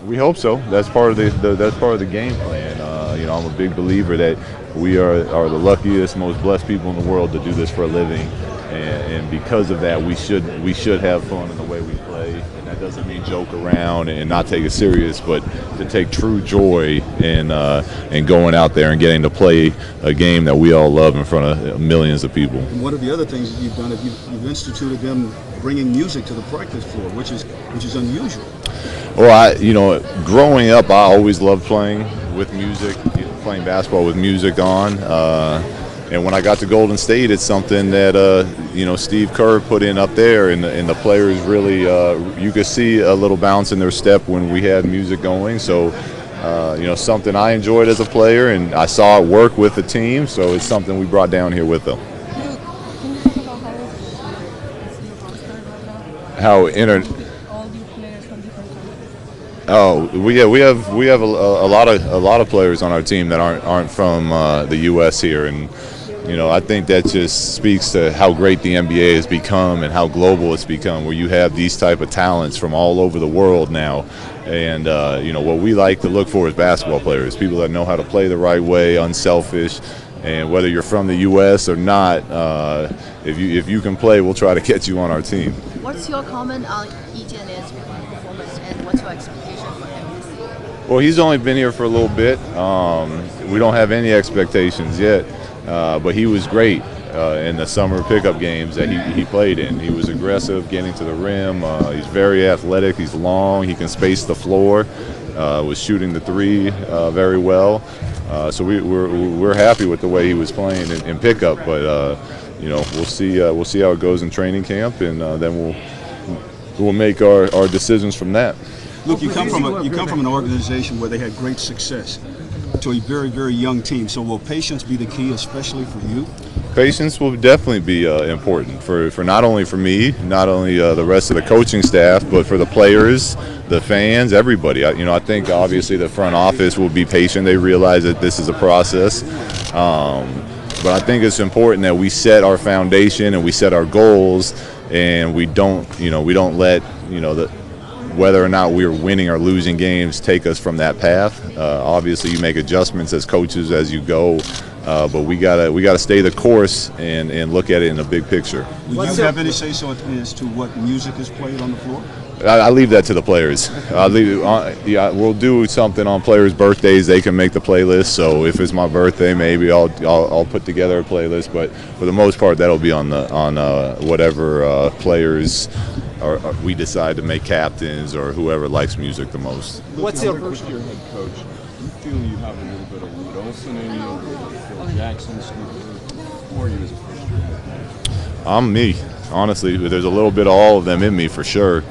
We hope so. That's part of the game plan. I'm a big believer that we are the luckiest, most blessed people in the world to do this for a living, and because of that, we should have fun in the way we play. And that doesn't mean joke around and not take it serious, but to take true joy in going out there and getting to play a game that we all love in front of millions of people. And one of the other things that you've done is you've instituted them bringing music to the practice floor, which is unusual. Well, growing up, I always loved playing with music, playing basketball with music on. And when I got to Golden State, it's something that Steve Kerr put in up there, and the players really you could see a little bounce in their step when we had music going. So something I enjoyed as a player, and I saw it work with the team. So it's something we brought down here with them. Can you talk about How all the players from different countries? Oh, we have a lot of players on our team that aren't from the U.S. here, and I think that just speaks to how great the NBA has become and how global it's become, where you have these type of talents from all over the world now. And what we like to look for is basketball players, people that know how to play the right way, unselfish. And whether you're from the U.S. or not, if you can play, we'll try to get you on our team. What's your comment on Etienne's performance, and what's your expectation for him this year? Well, he's only been here for a little bit. We don't have any expectations yet, but he was great in the summer pickup games that he played in. He was aggressive, getting to the rim. He's very athletic. He's long. He can space the floor. Was shooting the three very well. So we're happy with the way he was playing in pickup, but we'll see how it goes in training camp, and then we'll make our decisions from that. Look, you come from an organization where they had great success to a very, very young team. So will patience be the key, especially for you? Patience will definitely be important for not only for me, not only the rest of the coaching staff, but for the players, the fans, everybody. I think obviously the front office will be patient. They realize that this is a process, but I think it's important that we set our foundation and we set our goals, and we don't let whether or not we're winning or losing games take us from that path. Obviously, you make adjustments as coaches as you go. But we gotta stay the course and look at it in a big picture. Would you have any say-so as to what music is played on the floor? I leave that to the players. We'll do something on players' birthdays. They can make the playlist. So if it's my birthday, maybe I'll put together a playlist. But for the most part, that'll be on whatever players we decide to make captains or whoever likes music the most. What's your first-year head coach? Do you feel you have a little bit of Wood Olson in you, Phil Jackson, Steve, or you as a first-year head coach? I'm me, honestly. There's a little bit of all of them in me for sure.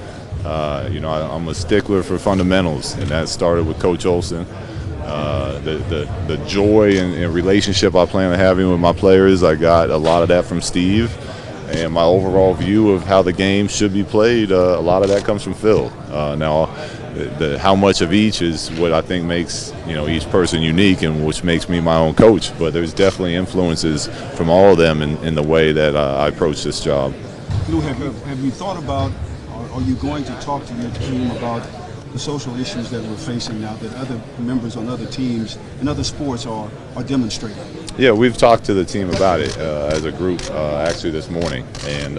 I'm a stickler for fundamentals, and that started with Coach Olson. The joy and relationship I plan on having with my players, I got a lot of that from Steve. And my overall view of how the game should be played, a lot of that comes from Phil. Now, how much of each is what I think makes each person unique, and which makes me my own coach. But there's definitely influences from all of them in the way that I approach this job. Lou, have you thought about, are you going to talk to your team about the social issues that we're facing now that other members on other teams and other sports are demonstrating? Yeah, we've talked to the team about it as a group actually this morning, and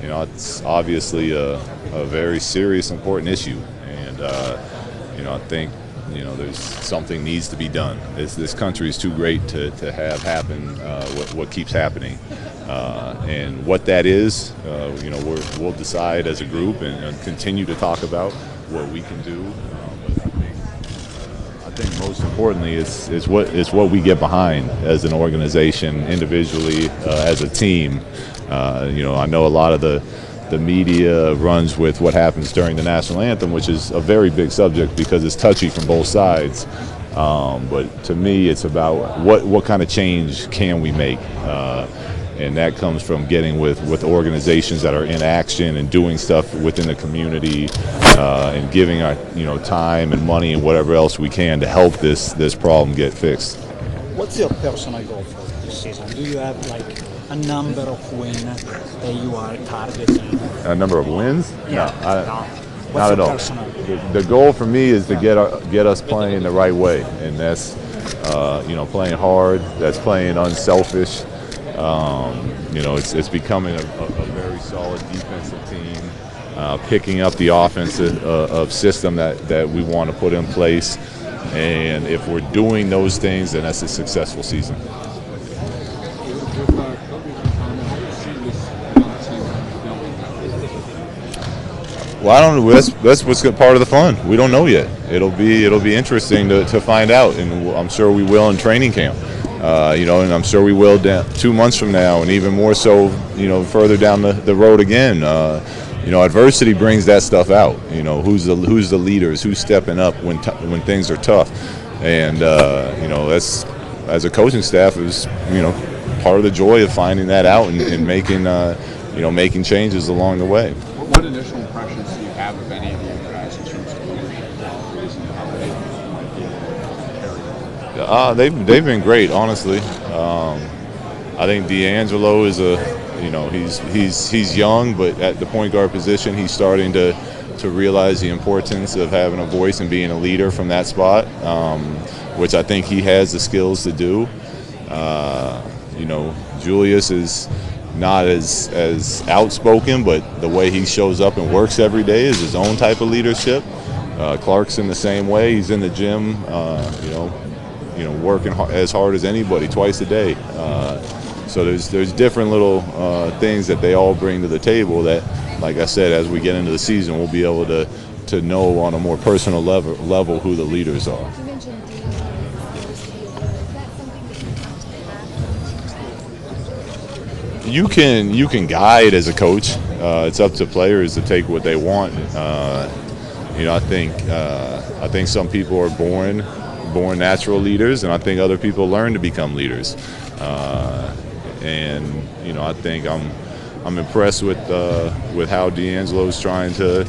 it's obviously a very serious, important issue, and I think there's something needs to be done. This country is too great to have happen what keeps happening, and what that is, we'll decide as a group and continue to talk about what we can do. But I think most importantly, it's what we get behind as an organization, individually, as a team. I know a lot of the media runs with what happens during the national anthem, which is a very big subject because it's touchy from both sides. But to me, it's about what kind of change can we make. And that comes from getting with organizations that are in action and doing stuff within the community, and giving our time and money and whatever else we can to help this problem get fixed. What's your personal goal for this season? Do you have a number of wins that you are targeting? A number of wins? Yeah. Not at your all. personal? The goal for me is to get us playing the right way, and that's playing hard. That's playing unselfish. It's becoming a very solid defensive team, picking up the offensive system that we want to put in place, and if we're doing those things, then that's a successful season. Well, I don't know. That's what's part of the fun. We don't know yet. It'll be interesting to find out, and I'm sure we will in training camp. And I'm sure we will 2 months from now, and even more so, further down the road again. Adversity brings that stuff out. Who's the leaders? Who's stepping up when things are tough? And that's, as a coaching staff, is part of the joy of finding that out and making changes along the way. What initial impressions do you have of any of the other guys in terms of leadership qualities and how they might be able to carry it? They've been great, honestly. I think D'Angelo is he's young, but at the point guard position, he's starting to realize the importance of having a voice and being a leader from that spot, which I think he has the skills to do. Julius is not as outspoken, but the way he shows up and works every day is his own type of leadership. Clarkson the same way. He's in the gym, working as hard as anybody twice a day. So there's different little things that they all bring to the table that, like I said, as we get into the season, we'll be able to know on a more personal level who the leaders are. You mentioned Dean. Is that something that you have to have? You can guide as a coach. It's up to players to take what they want. I think some people are born natural leaders, and I think other people learn to become leaders. I think I'm impressed with how D'Angelo's trying to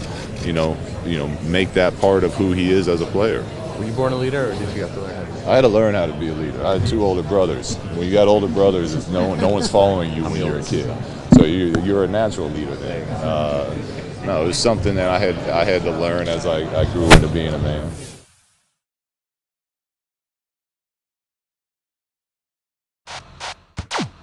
make that part of who he is as a player. Were you born a leader, or did you have to learn how to be? I had to learn how to be a leader. I had 2 older brothers. When you got older brothers, it's no one's following you when you're a kid. So you're a natural leader then. No, it was something that I had to learn as I grew into being a man.